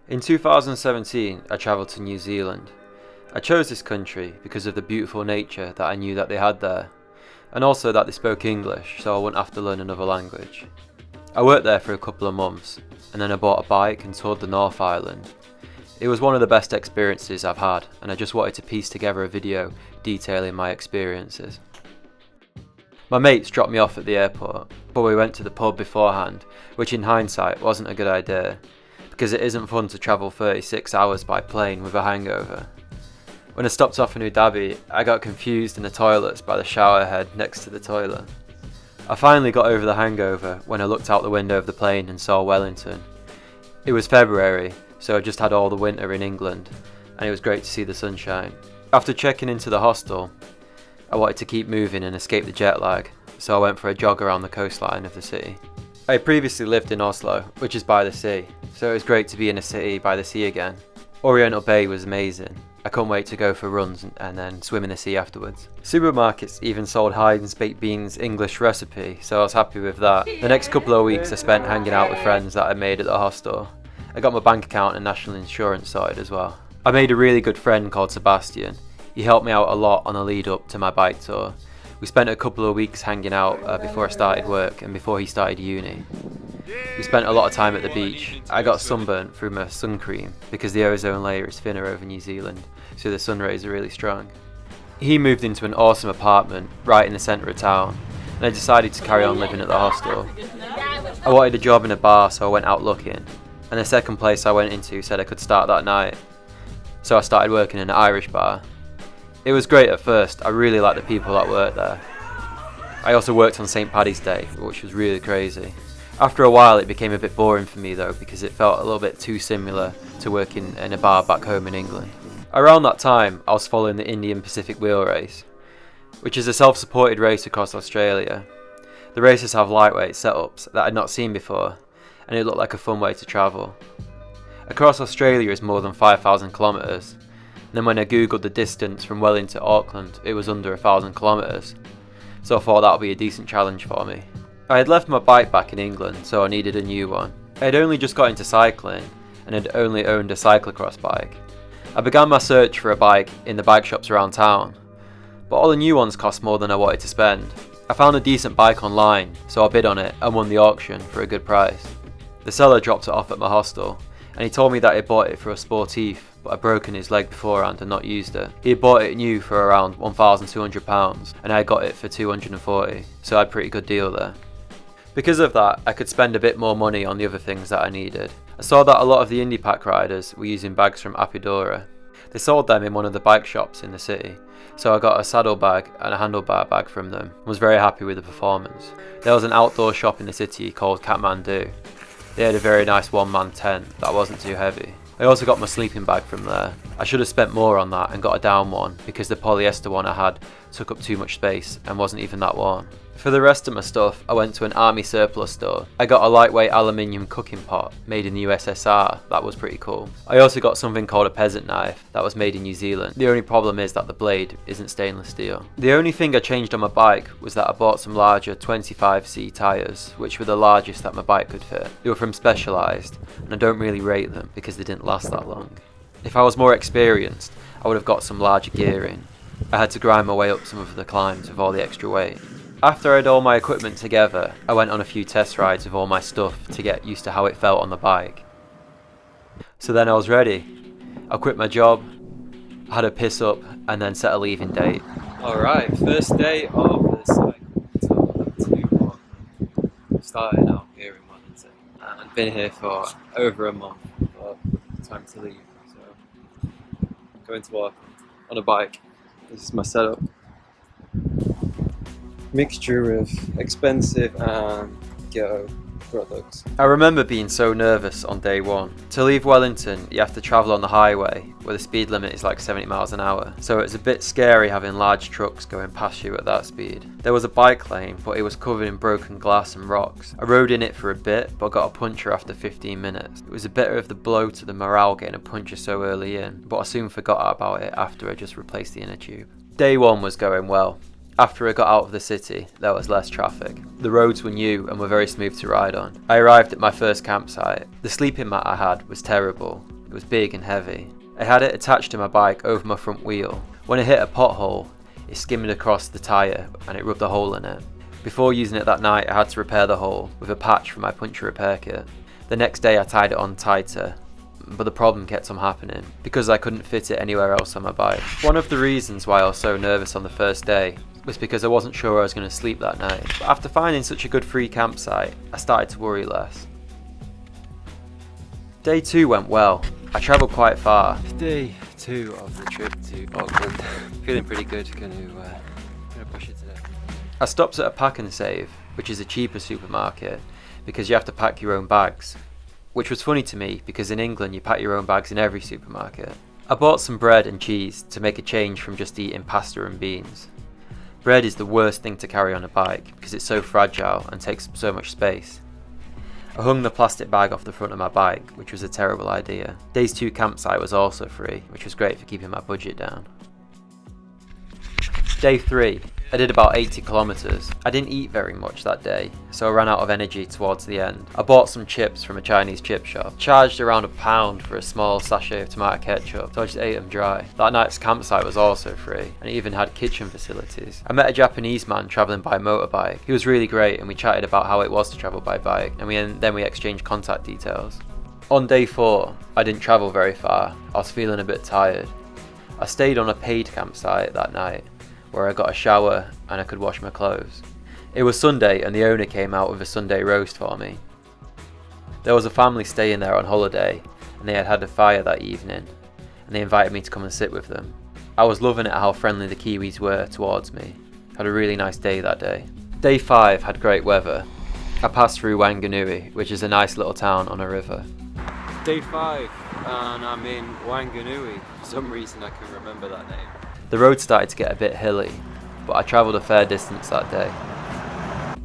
In 2017, I travelled to New Zealand. I chose this country because of the beautiful nature that I knew that they had there, and also that they spoke English, so I wouldn't have to learn another language. I worked there for a couple of months, and then I bought a bike and toured the North Island. It was one of the best experiences I've had, and I just wanted to piece together a video detailing my experiences. My mates dropped me off at the airport, but we went to the pub beforehand, which in hindsight wasn't a good idea, because it isn't fun to travel 36 hours by plane with a hangover. When I stopped off in Abu Dhabi, I got confused in the toilets by the shower head next to the toilet. I finally got over the hangover when I looked out the window of the plane and saw Wellington. It was February, so I just had all the winter in England, and it was great to see the sunshine. After checking into the hostel, I wanted to keep moving and escape the jet lag, so I went for a jog around the coastline of the city. I had previously lived in Oslo, which is by the sea, so it was great to be in a city by the sea again. Oriental Bay was amazing. I couldn't wait to go for runs and then swim in the sea afterwards. Supermarkets even sold Hayden's baked beans English recipe, so I was happy with that. The next couple of weeks I spent hanging out with friends that I made at the hostel. I got my bank account and national insurance sorted as well. I made a really good friend called Sebastian. He helped me out a lot on the lead up to my bike tour. We spent a couple of weeks hanging out before I started work and before he started uni. We spent a lot of time at the beach. I got sunburnt through my sun cream because the ozone layer is thinner over New Zealand, so the sun rays are really strong. He moved into an awesome apartment right in the centre of town, and I decided to carry on living at the hostel. I wanted a job in a bar, so I went out looking, and the second place I went into said I could start that night, so I started working in an Irish bar. It was great at first. I really liked the people that worked there. I also worked on St. Paddy's Day, which was really crazy. After a while it became a bit boring for me though, because it felt a little bit too similar to working in a bar back home in England. Around that time I was following the Indian Pacific Wheel Race, which is a self-supported race across Australia. The races have lightweight setups that I'd not seen before, and it looked like a fun way to travel. Across Australia is more than 5,000 kilometres, and then when I googled the distance from Wellington to Auckland, it was under 1,000 kilometres, so I thought that would be a decent challenge for me. I had left my bike back in England, so I needed a new one. I had only just got into cycling, and had only owned a cyclocross bike. I began my search for a bike in the bike shops around town, but all the new ones cost more than I wanted to spend. I found a decent bike online, so I bid on it and won the auction for a good price. The seller dropped it off at my hostel, and he told me that he bought it for a sportif, but had broken his leg beforehand and not used it. He had bought it new for around £1,200, and I got it for £240, so I had a pretty good deal there. Because of that, I could spend a bit more money on the other things that I needed. I saw that a lot of the indie pack riders were using bags from Apidora. They sold them in one of the bike shops in the city, so I got a saddle bag and a handlebar bag from them and was very happy with the performance. There was an outdoor shop in the city called Kathmandu. They had a very nice one-man tent that wasn't too heavy. I also got my sleeping bag from there. I should have spent more on that and got a down one, because the polyester one I had took up too much space and wasn't even that warm. For the rest of my stuff, I went to an army surplus store. I got a lightweight aluminium cooking pot made in the USSR, that was pretty cool. I also got something called a peasant knife that was made in New Zealand. The only problem is that the blade isn't stainless steel. The only thing I changed on my bike was that I bought some larger 25C tyres, which were the largest that my bike could fit. They were from Specialized, and I don't really rate them because they didn't last that long. If I was more experienced, I would have got some larger gearing. I had to grind my way up some of the climbs with all the extra weight. After I had all my equipment together, I went on a few test rides with all my stuff to get used to how it felt on the bike. So then I was ready. I quit my job, had a piss up, and then set a leaving date. Alright, first day of the cycle tour. Starting out here in Wellington, and I've been here for over a month, but time to leave. So, going to Auckland on a bike. This is my setup. Mixture of expensive and ghetto products. I remember being so nervous on day one. To leave Wellington, you have to travel on the highway where the speed limit is like 70 miles an hour. So it's a bit scary having large trucks going past you at that speed. There was a bike lane, but it was covered in broken glass and rocks. I rode in it for a bit, but got a puncture after 15 minutes. It was a bit of the blow to the morale getting a puncture so early in, but I soon forgot about it after I just replaced the inner tube. Day one was going well. After I got out of the city, there was less traffic. The roads were new and were very smooth to ride on. I arrived at my first campsite. The sleeping mat I had was terrible. It was big and heavy. I had it attached to my bike over my front wheel. When it hit a pothole, it skimmed across the tyre and it rubbed a hole in it. Before using it that night, I had to repair the hole with a patch from my puncture repair kit. The next day I tied it on tighter, but the problem kept on happening because I couldn't fit it anywhere else on my bike. One of the reasons why I was so nervous on the first day was because I wasn't sure I was going to sleep that night. But after finding such a good free campsite, I started to worry less. Day 2 went well. I travelled quite far. Day 2 of the trip to Auckland. Feeling pretty good, gonna push it today. I stopped at a pack and save, which is a cheaper supermarket, because you have to pack your own bags. Which was funny to me, because in England you pack your own bags in every supermarket. I bought some bread and cheese to make a change from just eating pasta and beans. Bread is the worst thing to carry on a bike, because it's so fragile and takes so much space. I hung the plastic bag off the front of my bike, which was a terrible idea. Day 2 campsite was also free, which was great for keeping my budget down. Day 3, I did about 80 kilometers. I didn't eat very much that day, so I ran out of energy towards the end. I bought some chips from a Chinese chip shop, charged around £1 for a small sachet of tomato ketchup, so I just ate them dry. That night's campsite was also free, and it even had kitchen facilities. I met a Japanese man travelling by motorbike. He was really great, and we chatted about how it was to travel by bike, and then we exchanged contact details. On day 4, I didn't travel very far. I was feeling a bit tired. I stayed on a paid campsite that night, where I got a shower and I could wash my clothes. It was Sunday and the owner came out with a Sunday roast for me. There was a family staying there on holiday and they had had a fire that evening and they invited me to come and sit with them. I was loving it how friendly the Kiwis were towards me. Had a really nice day that day. Day 5 had great weather. I passed through Wanganui, which is a nice little town on a river. Day 5 and I'm in Wanganui. For some reason I can remember that name. The road started to get a bit hilly, but I travelled a fair distance that day.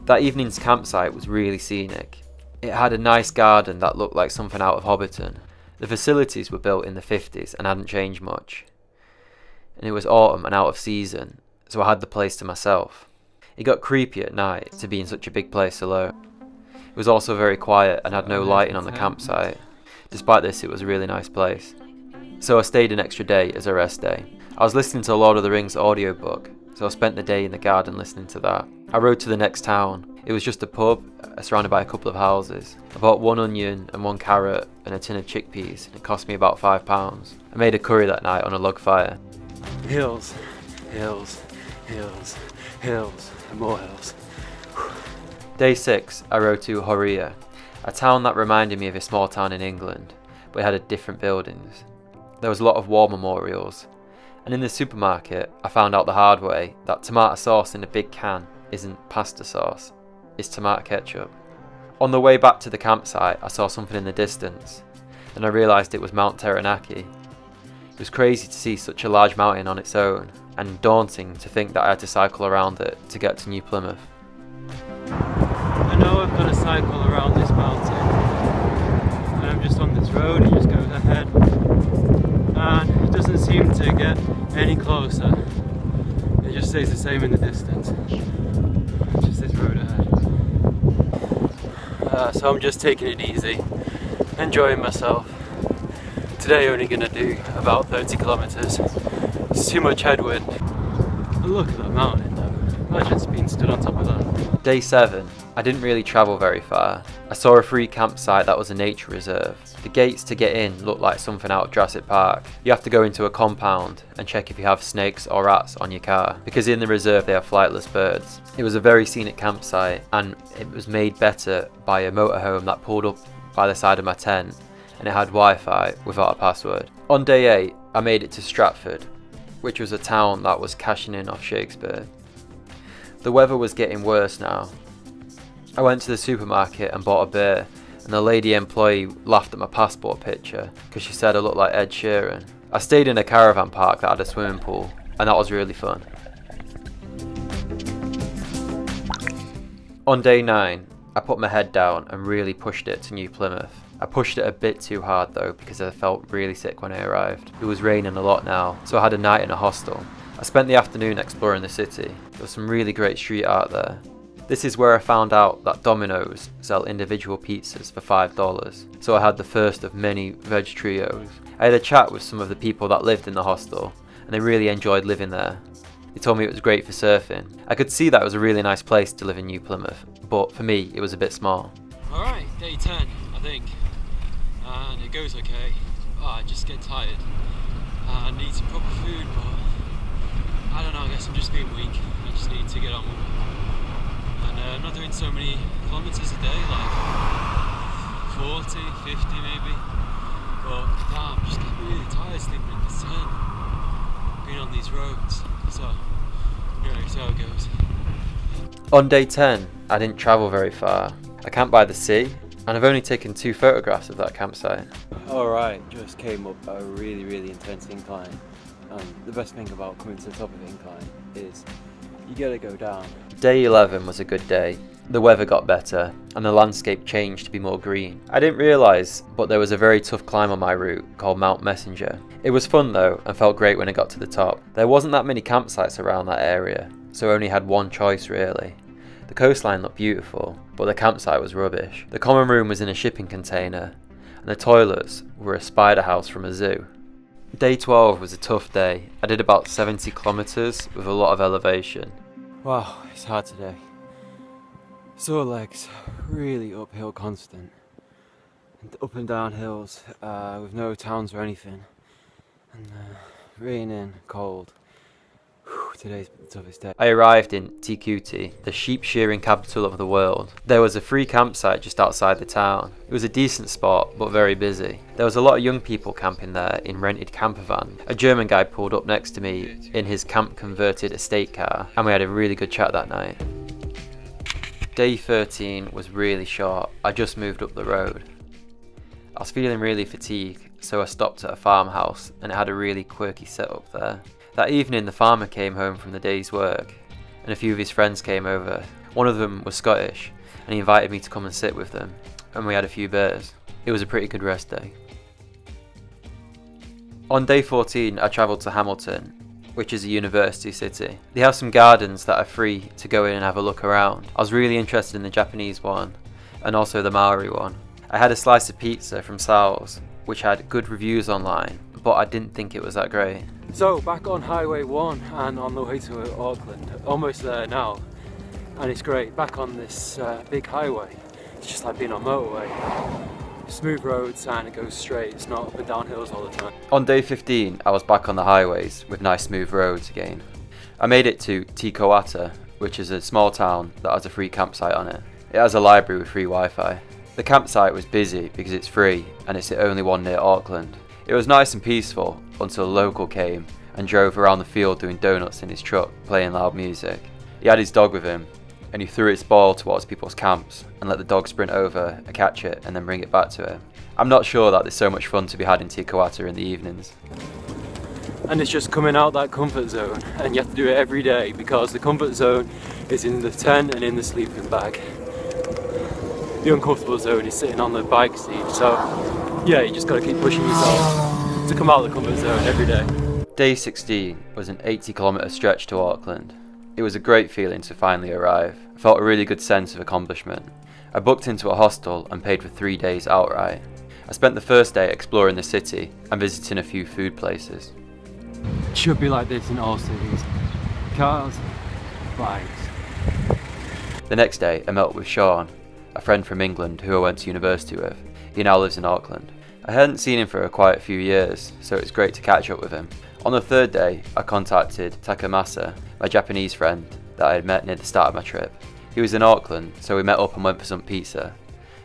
That evening's campsite was really scenic. It had a nice garden that looked like something out of Hobbiton. The facilities were built in the 50s and hadn't changed much. And it was autumn and out of season, so I had the place to myself. It got creepy at night to be in such a big place alone. It was also very quiet and had no lighting on the campsite. Despite this, it was a really nice place. So I stayed an extra day as a rest day. I was listening to Lord of the Rings audiobook, so I spent the day in the garden listening to that. I rode to the next town. It was just a pub, surrounded by a couple of houses. I bought 1 onion and 1 carrot and a tin of chickpeas, and it cost me about £5. I made a curry that night on a log fire. Hills, hills, hills, hills, and more hills. Day 6, I rode to Horia, a town that reminded me of a small town in England, but it had different buildings. There was a lot of war memorials. And in the supermarket, I found out the hard way that tomato sauce in a big can isn't pasta sauce, it's tomato ketchup. On the way back to the campsite, I saw something in the distance, and I realised it was Mount Taranaki. It was crazy to see such a large mountain on its own, and daunting to think that I had to cycle around it to get to New Plymouth. I know I've got to cycle around this mountain, and I'm just on this road, it just goes ahead. And it doesn't seem to get any closer. It just stays the same in the distance. Just this road ahead. So I'm just taking it easy, enjoying myself. Today only going to do about 30 kilometers. It's too much headwind. But look at that mountain though. Imagine being stood on top of that. Day 7, I didn't really travel very far. I saw a free campsite that was a nature reserve. The gates to get in looked like something out of Jurassic Park. You have to go into a compound and check if you have snakes or rats on your car, because in the reserve they have flightless birds. It was a very scenic campsite and it was made better by a motorhome that pulled up by the side of my tent, and it had Wi-Fi without a password. On day 8, I made it to Stratford, which was a town that was cashing in off Shakespeare. The weather was getting worse now. I went to the supermarket and bought a beer, and the lady employee laughed at my passport picture because she said I looked like Ed Sheeran. I stayed in a caravan park that had a swimming pool, and that was really fun. On day 9, I put my head down and really pushed it to New Plymouth. I pushed it a bit too hard though because I felt really sick when I arrived. It was raining a lot now, so I had a night in a hostel. I spent the afternoon exploring the city. There was some really great street art there. This is where I found out that Domino's sell individual pizzas for $5, so I had the first of many veg trios. I had a chat with some of the people that lived in the hostel, and they really enjoyed living there. They told me it was great for surfing. I could see that it was a really nice place to live in New Plymouth, but for me it was a bit small. Alright, day 10 I think, and it goes okay. I just get tired. I need some proper food, but I don't know, I guess I'm just being weak. I just need to get on with it. And I'm not doing so many kilometres a day, like 40, 50 maybe. But I'm just getting really tired sleeping in the sun, being on these roads. So, anyway, see how it goes. On day 10, I didn't travel very far. I camped by the sea, and I've only taken 2 photographs of that campsite. Alright, just came up a really intense incline, and the best thing about coming to the top of the incline is you gotta go down. Day 11 was a good day. The weather got better, and the landscape changed to be more green. I didn't realise, but there was a very tough climb on my route called Mount Messenger. It was fun though, and felt great when I got to the top. There wasn't that many campsites around that area, so I only had one choice really. The coastline looked beautiful, but the campsite was rubbish. The common room was in a shipping container, and the toilets were a spider house from a zoo. Day 12 was a tough day. I did about 70 kilometres with a lot of elevation. Wow, it's hard today. Sore legs, really uphill constant. And up and down hills with no towns or anything. And raining, cold. Whew, today's the toughest day. I arrived in Tikuti, the sheep shearing capital of the world. There was a free campsite just outside the town. It was a decent spot, but very busy. There was a lot of young people camping there in rented camper van. A German guy pulled up next to me in his camp-converted estate car, and we had a really good chat that night. Day 13 was really short. I just moved up the road. I was feeling really fatigued, so I stopped at a farmhouse, and it had a really quirky setup there. That evening the farmer came home from the day's work, and a few of his friends came over. One of them was Scottish, and he invited me to come and sit with them, and we had a few beers. It was a pretty good rest day. On day 14 I travelled to Hamilton, which is a university city. They have some gardens that are free to go in and have a look around. I was really interested in the Japanese one, and also the Maori one. I had a slice of pizza from Sal's, which had good reviews online, but I didn't think it was that great. So back on Highway 1 and on the way to Auckland, almost there now, and it's great, back on this big highway. It's just like being on motorway. Smooth roads and it goes straight, it's not up and down hills all the time. On day 15 I was back on the highways with nice smooth roads again. I made it to Tikawata, which is a small town that has a free campsite on it. It has a library with free Wi-Fi. The campsite was busy because it's free and it's the only one near Auckland. It was nice and peaceful until a local came and drove around the field doing donuts in his truck, playing loud music. He had his dog with him, and he threw its ball towards people's camps and let the dog sprint over, catch it, and then bring it back to him. I'm not sure that there's so much fun to be had in Tikawata in the evenings. And it's just coming out that comfort zone, and you have to do it every day because the comfort zone is in the tent and in the sleeping bag. The uncomfortable zone is sitting on the bike seat, so yeah, you just got to keep pushing yourself to come out of the comfort zone every day. Day 16 was an 80-kilometre stretch to Auckland. It was a great feeling to finally arrive. I felt a really good sense of accomplishment. I booked into a hostel and paid for 3 days outright. I spent the first day exploring the city and visiting a few food places. It should be like this in all cities. Cars, bikes. The next day I met up with Sean, a friend from England who I went to university with. He now lives in Auckland. I hadn't seen him for quite a few years, so it's great to catch up with him. On the third day, I contacted Takamasa, my Japanese friend that I had met near the start of my trip. He was in Auckland, so we met up and went for some pizza,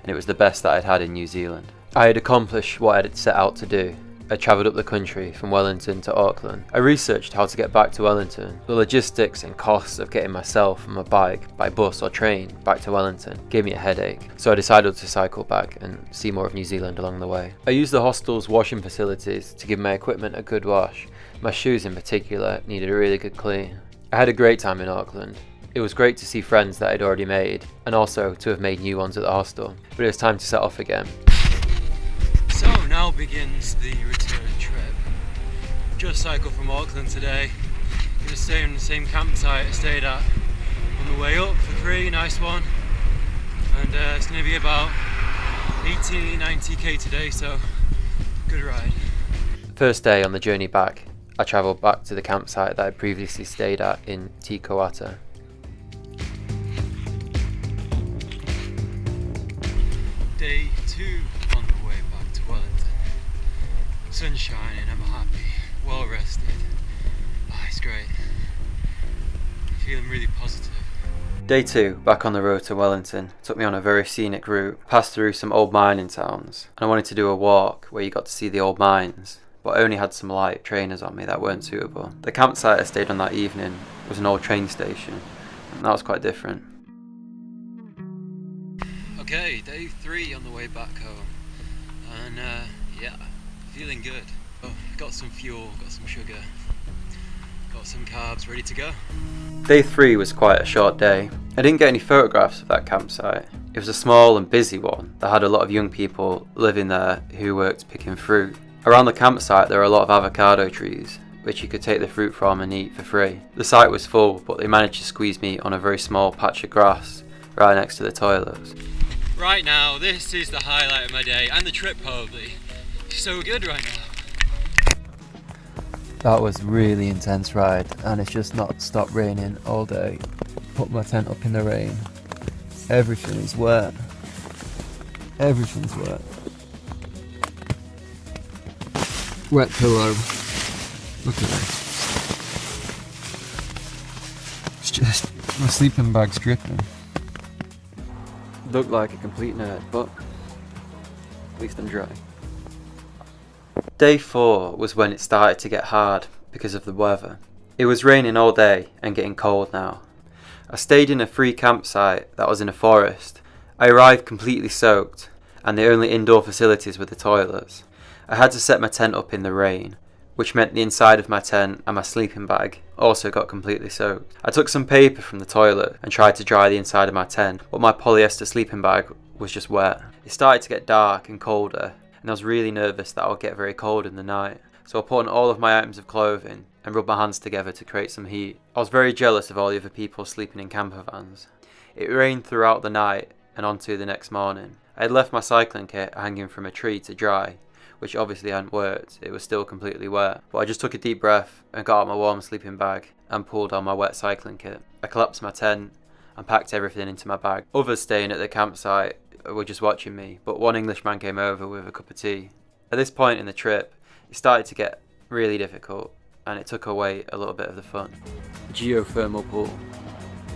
and it was the best that I'd had in New Zealand. I had accomplished what I had set out to do. I travelled up the country from Wellington to Auckland. I researched how to get back to Wellington. The logistics and costs of getting myself and my bike by bus or train back to Wellington gave me a headache, so I decided to cycle back and see more of New Zealand along the way. I used the hostel's washing facilities to give my equipment a good wash. My shoes in particular needed a really good clean. I had a great time in Auckland. It was great to see friends that I'd already made, and also to have made new ones at the hostel, but it was time to set off again. So now begins the return trip. Just cycled from Auckland today. Gonna stay in the same campsite I stayed at on the way up for free, nice one. And it's going to be about 80-90k today, so good ride. First day on the journey back, I travelled back to the campsite that I previously stayed at in Tikawata. Day 2 on the way back to Wellington. Sun's shining, I'm happy, well rested. It's great. Feeling really positive. Day 2, back on the road to Wellington, took me on a very scenic route, passed through some old mining towns, and I wanted to do a walk where you got to see the old mines, but I only had some light trainers on me that weren't suitable. The campsite I stayed on that evening was an old train station, and that was quite different. Okay, day 3 on the way back home, and yeah, feeling good. Oh, got some fuel, got some sugar, got some carbs ready to go. Day 3 was quite a short day. I didn't get any photographs of that campsite. It was a small and busy one that had a lot of young people living there who worked picking fruit. Around the campsite there are a lot of avocado trees, which you could take the fruit from and eat for free. The site was full, but they managed to squeeze me on a very small patch of grass right next to the toilets. Right now, this is the highlight of my day, and the trip probably. So good right now. That was really intense ride, and it's just not stopped raining all day. Put my tent up in the rain. Everything is wet. Everything's wet. Wet pillow. Look at this. It's just my sleeping bag's dripping. Look like a complete nerd, but at least I'm dry. Day 4 was when it started to get hard because of the weather. It was raining all day and getting cold now. I stayed in a free campsite that was in a forest. I arrived completely soaked, and the only indoor facilities were the toilets. I had to set my tent up in the rain, which meant the inside of my tent and my sleeping bag also got completely soaked. I took some paper from the toilet and tried to dry the inside of my tent, but my polyester sleeping bag was just wet. It started to get dark and colder, and I was really nervous that I would get very cold in the night. So I put on all of my items of clothing and rubbed my hands together to create some heat. I was very jealous of all the other people sleeping in camper vans. It rained throughout the night and onto the next morning. I had left my cycling kit hanging from a tree to dry, which obviously hadn't worked. It was still completely wet. But I just took a deep breath and got out my warm sleeping bag and pulled on my wet cycling kit. I collapsed my tent and packed everything into my bag. Others staying at the campsite were just watching me, but one Englishman came over with a cup of tea. At this point in the trip, it started to get really difficult, and it took away a little bit of the fun. Geothermal pool.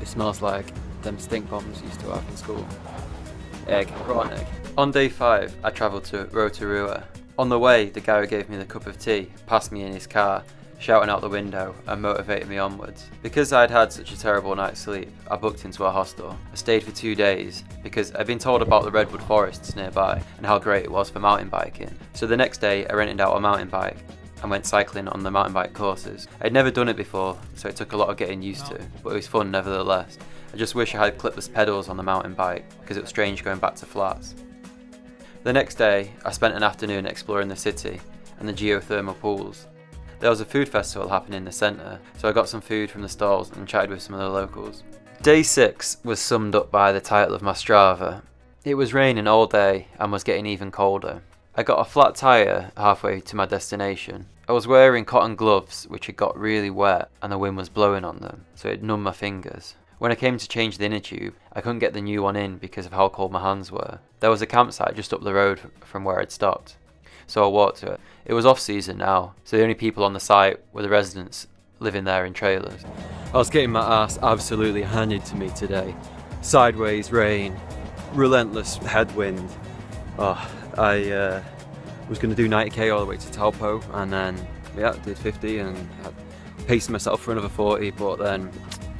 It smells like them stink bombs used to have in school. Egg, rotten egg. On day 5, I travelled to Rotorua. On the way, the guy who gave me the cup of tea passed me in his car, shouting out the window and motivated me onwards. Because I'd had such a terrible night's sleep, I booked into a hostel. I stayed for 2 days because I'd been told about the redwood forests nearby and how great it was for mountain biking. So the next day I rented out a mountain bike and went cycling on the mountain bike courses. I'd never done it before, so it took a lot of getting used to, but it was fun nevertheless. I just wish I had clipless pedals on the mountain bike because it was strange going back to flats. The next day I spent an afternoon exploring the city and the geothermal pools. There was a food festival happening in the centre, so I got some food from the stalls and chatted with some of the locals. Day 6 was summed up by the title of my Strava. It was raining all day and was getting even colder. I got a flat tyre halfway to my destination. I was wearing cotton gloves which had got really wet and the wind was blowing on them, so it numbed my fingers. When I came to change the inner tube, I couldn't get the new one in because of how cold my hands were. There was a campsite just up the road from where I'd stopped, so I walked to it. It was off season now, so the only people on the site were the residents living there in trailers. I was getting my ass absolutely handed to me today. Sideways rain, relentless headwind. I was going to do 90k all the way to Taupo, and then did 50 and had paced myself for another 40, but then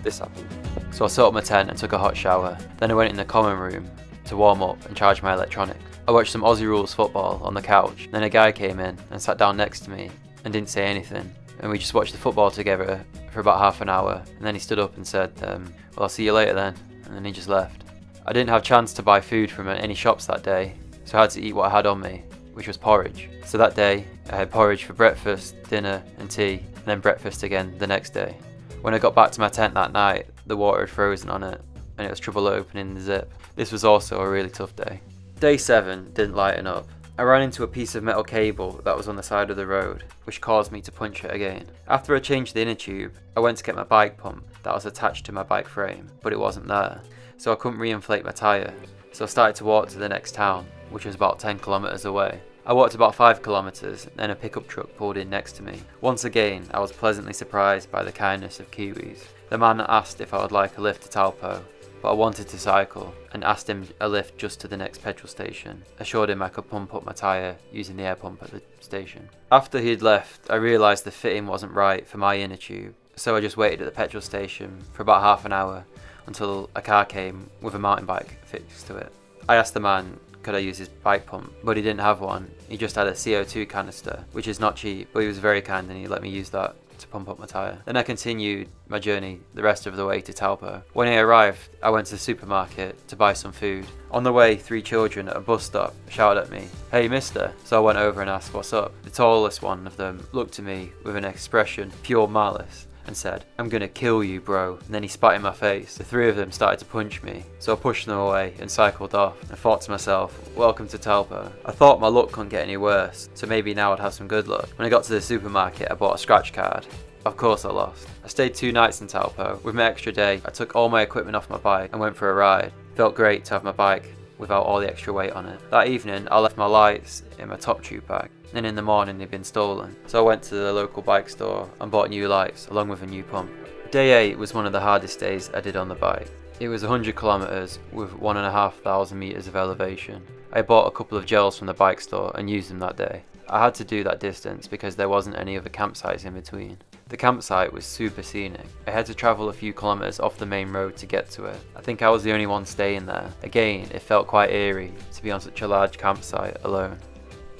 this happened. So I set up my tent and took a hot shower. Then I went in the common room to warm up and charge my electronics. I watched some Aussie Rules football on the couch. Then a guy came in and sat down next to me and didn't say anything. And we just watched the football together for about half an hour. And then he stood up and said, well, I'll see you later then. And then he just left. I didn't have a chance to buy food from any shops that day, so I had to eat what I had on me, which was porridge. So that day, I had porridge for breakfast, dinner and tea, and then breakfast again the next day. When I got back to my tent that night, the water had frozen on it, and it was trouble opening the zip. This was also a really tough day. Day 7 didn't lighten up. I ran into a piece of metal cable that was on the side of the road, which caused me to punch it again. After I changed the inner tube, I went to get my bike pump that was attached to my bike frame, but it wasn't there, so I couldn't re-inflate my tyre. So I started to walk to the next town, which was about 10 kilometres away. I walked about 5 kilometres, then a pickup truck pulled in next to me. Once again, I was pleasantly surprised by the kindness of Kiwis. The man asked if I would like a lift to Taupo, but I wanted to cycle, and asked him a lift just to the next petrol station. Assured him I could pump up my tyre using the air pump at the station. After he'd left, I realised the fitting wasn't right for my inner tube, so I just waited at the petrol station for about half an hour until a car came with a mountain bike fixed to it. I asked the man could I use his bike pump, but he didn't have one. He just had a CO2 canister, which is not cheap, but he was very kind and he let me use that to pump up my tyre. Then I continued my journey the rest of the way to Taupo. When I arrived, I went to the supermarket to buy some food. On the way, 3 children at a bus stop shouted at me, "Hey mister," so I went over and asked what's up. The tallest one of them looked at me with an expression of pure malice and said, "I'm gonna kill you, bro," and then he spat in my face. The 3 of them started to punch me, so I pushed them away and cycled off. I thought to myself, welcome to Taupo. I thought my luck couldn't get any worse, so maybe now I'd have some good luck. When I got to the supermarket, I bought a scratch card. Of course I lost. I stayed 2 nights in Taupo. With my extra day, I took all my equipment off my bike and went for a ride. Felt great to have my bike without all the extra weight on it. That evening, I left my lights in my top tube bag, and in the morning they'd been stolen. So I went to the local bike store and bought new lights along with a new pump. Day 8 was one of the hardest days I did on the bike. It was 100 kilometers with 1,500 meters of elevation. I bought a couple of gels from the bike store and used them that day. I had to do that distance because there wasn't any other campsites in between. The campsite was super scenic. I had to travel a few kilometers off the main road to get to it. I think I was the only one staying there. Again, it felt quite eerie to be on such a large campsite alone.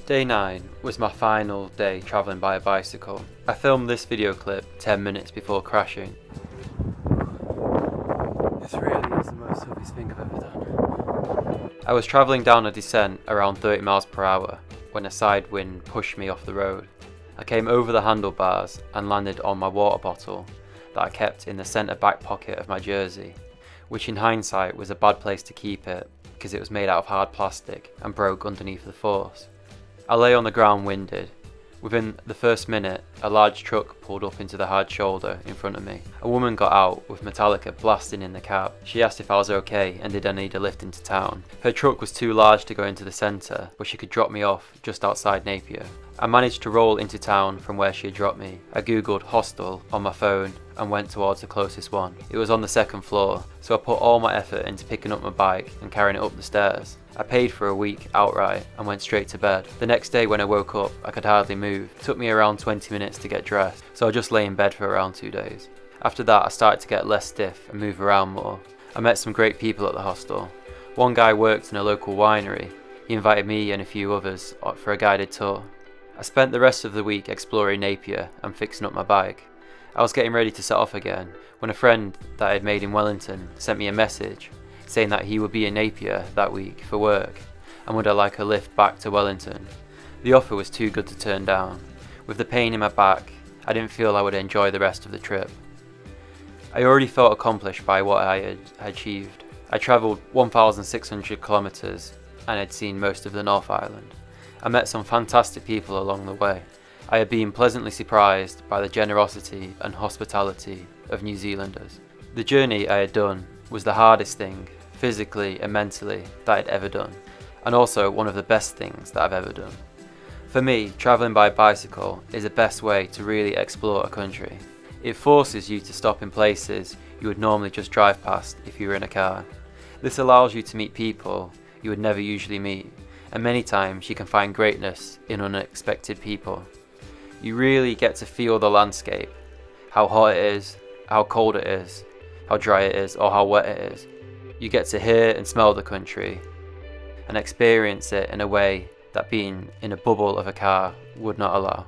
Day 9 was my final day travelling by a bicycle. I filmed this video clip 10 minutes before crashing. This really is the most toughest thing I've ever done. I was travelling down a descent around 30 miles per hour when a side wind pushed me off the road. I came over the handlebars and landed on my water bottle that I kept in the centre back pocket of my jersey, which in hindsight was a bad place to keep it because it was made out of hard plastic and broke underneath the force. I lay on the ground winded. Within the first minute, a large truck pulled up into the hard shoulder in front of me. A woman got out with Metallica blasting in the cab. She asked if I was okay and did I need a lift into town. Her truck was too large to go into the centre, but she could drop me off just outside Napier. I managed to roll into town from where she had dropped me. I googled hostel on my phone and went towards the closest one. It was on the 2nd floor, so I put all my effort into picking up my bike and carrying it up the stairs. I paid for a week outright and went straight to bed. The next day when I woke up, I could hardly move. It took me around 20 minutes to get dressed, so I just lay in bed for around 2 days. After that, I started to get less stiff and move around more. I met some great people at the hostel. One guy worked in a local winery. He invited me and a few others for a guided tour. I spent the rest of the week exploring Napier and fixing up my bike. I was getting ready to set off again when a friend that I had made in Wellington sent me a message saying that he would be in Napier that week for work and would I like a lift back to Wellington. The offer was too good to turn down. With the pain in my back, I didn't feel I would enjoy the rest of the trip. I already felt accomplished by what I had achieved. I travelled 1,600 kilometres and had seen most of the North Island. I met some fantastic people along the way. I had been pleasantly surprised by the generosity and hospitality of New Zealanders. The journey I had done was the hardest thing, physically and mentally, that I'd ever done, and also one of the best things that I've ever done. For me, travelling by bicycle is the best way to really explore a country. It forces you to stop in places you would normally just drive past if you were in a car. This allows you to meet people you would never usually meet, and many times you can find greatness in unexpected people. You really get to feel the landscape, how hot it is, how cold it is, how dry it is, or how wet it is. You get to hear and smell the country and experience it in a way that being in a bubble of a car would not allow.